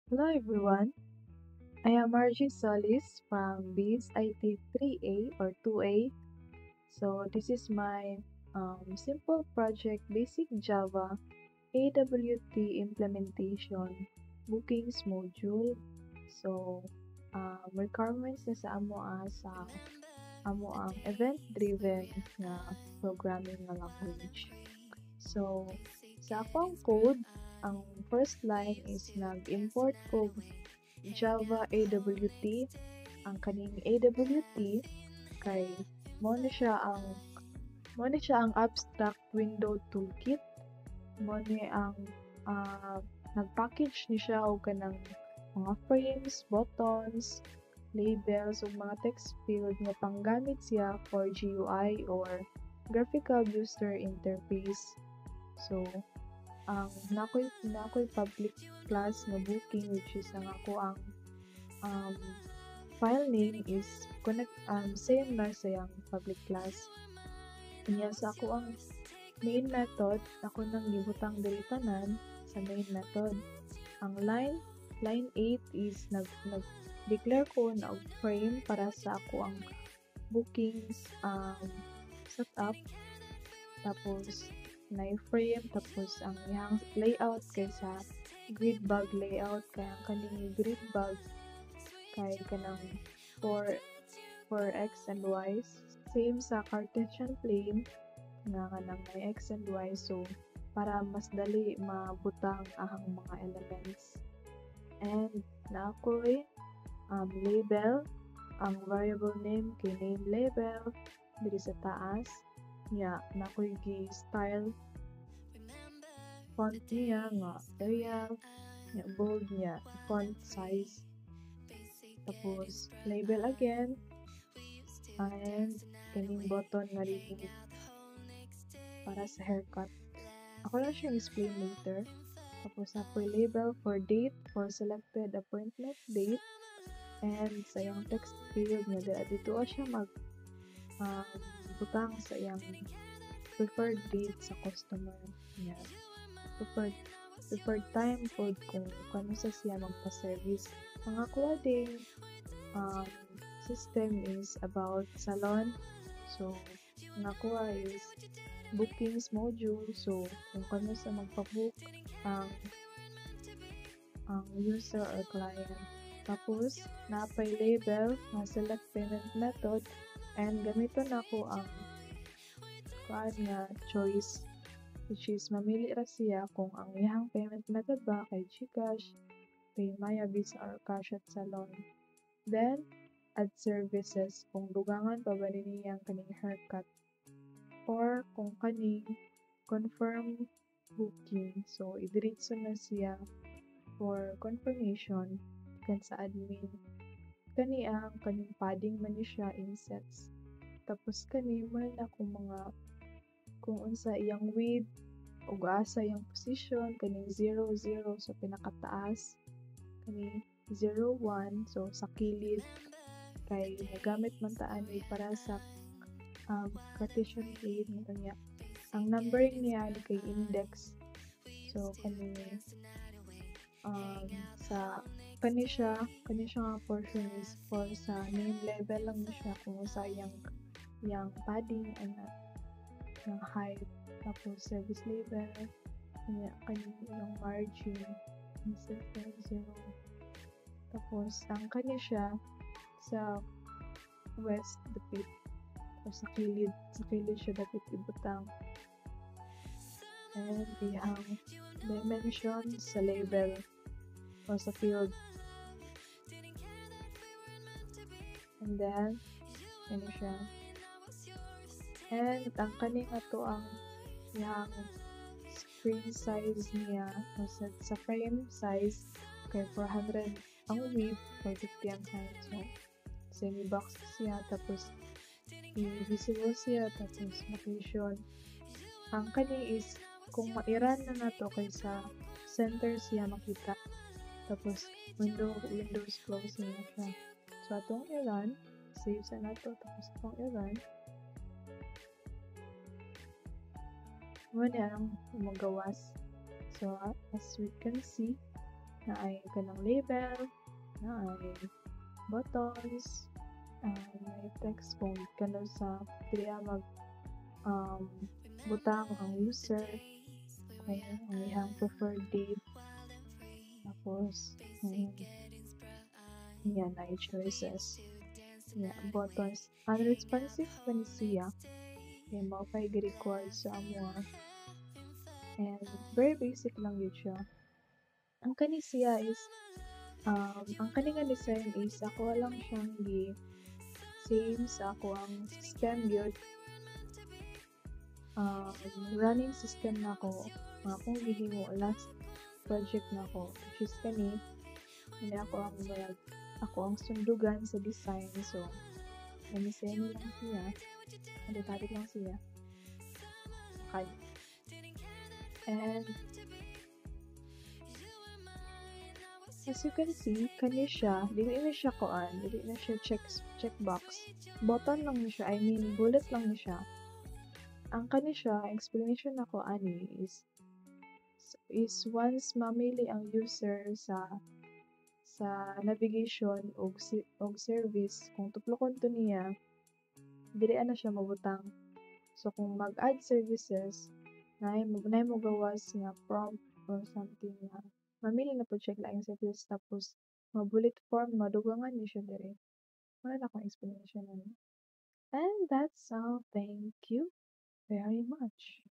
Hello everyone, I am Margie Solis from BIS IT 3A or 2A. So this is my simple project basic Java AWT implementation bookings module. So requirements na sa amo ang event-driven na programming na language. So sa akong code, ang first line is nag-import ko Java AWT. Ang kaning AWT kay mo na siya ang abstract window toolkit. Mo ni ang nag-package ni siya og kanang mga frames, buttons, labels ug mga text field nga panggamit siya for GUI or graphical user interface. So nakoy public class nga booking, which is ang ako ang um, file name is same na sa yung public class. Kanya sa ako ang main method, ako nang gibutang diri tanan sa main method. Ang line 8 is nag-declare ko na og frame para sa ako ang bookings setup. Tapos na frame, tapos ang iyang layout kay sa grid bag layout, kay ang kaning grid bag kay kanang for x and y, same sa Cartesian plane nga kanang may x and y, so para mas dali mabutang ahang mga elements. And na ako'y label, ang variable name kay name label diri sa taas. Na ako'y gi-style font niya nga Arial, nga bold niya font size. Tapos label again, and kaning button nga remove para sa haircut. Ako lang siyang explain later. Tapos ako'y label for date for selected appointment date, and sa iyang text field nga dito siya butang sa iyang preferred date sa customer niya. Preferred time po kung kano sa siya magpa-service. Ang ako ding system is about salon. So, ang ako is bookings module. So, kung kano sa magpa-book ang user or client. Tapos, napay label na select payment method, and gamiton ako ang nga choice, which is mamili ra siya kung ang iyang payment method ba kay GCash, PayMaya, Visa, or Cash at Salon. Then, add services kung dugangan pa ba niyang kaning haircut, or kung kaning confirm booking. So, idiretso na siya for confirmation kan sa admin. Kani ang kaning padding man ni siya insets. Tapos kani mo na kung unsa iyang width ug asa iyang position, kaning 0 sa pinakataas, kani 0 1 so sa kilid, kay nagamit man ta ani para sa Cartesian plane niya. Ang numbering niya kay index. So kani sa kani siya nga portion is for sa name level lang na siya kung sa yang padding and yung height. Tapos service label kani yung margin insert 0. Tapos ang kani siya sa west dapit o sa kilid siya dapat ibutang, and iyang dimension sa label o sa field. And then ano siya, and ang kaning ato ang yang screen size niya sa frame size kay 400 ang width, 450 ang height. So semi-box siya, tapos i-visible siya, tapos location. Ang kani is kung mairan na nato kay sa center siya makita, tapos windows closing na siya. So atong i-run, save sa nato, tapos atong i-run, wala ang magawas. So as we can see, naay kanang label, naay buttons, may text kung kano sa diriya mag butang ang user kung ang iyang preferred date. Tapos, yan ay choices. Yeah, buttons. Unresponsive pa ni siya. Kaya mao pa'y gi-record sa amo. And very basic lang yun siya. Ang kani siya is, ang kani nga design is ako lang siyang same sa ako ang system yun. Running system na ako. Akong gihimo last project na ako. Which is kani. Hindi ako ang sundugan sa design. So, namisenyo lang siya. Nagtarik lang siya. Okay. And as you can see, kani siya, dili na siya koan, dili na siya checkbox. Button lang ni siya, I mean bullet lang ni siya. Ang kani siya, explanation nako ani is once mamili ang user sa navigation og service, kung tuplokon to niya, dili na siya mabutang. So kung mag-add services, nay mo gawas nga prompt or something nga mamili na po check laing service tapos mabulit form madugangan niyo siya dire. Wala na akong explanation na. And that's all. Thank you very much.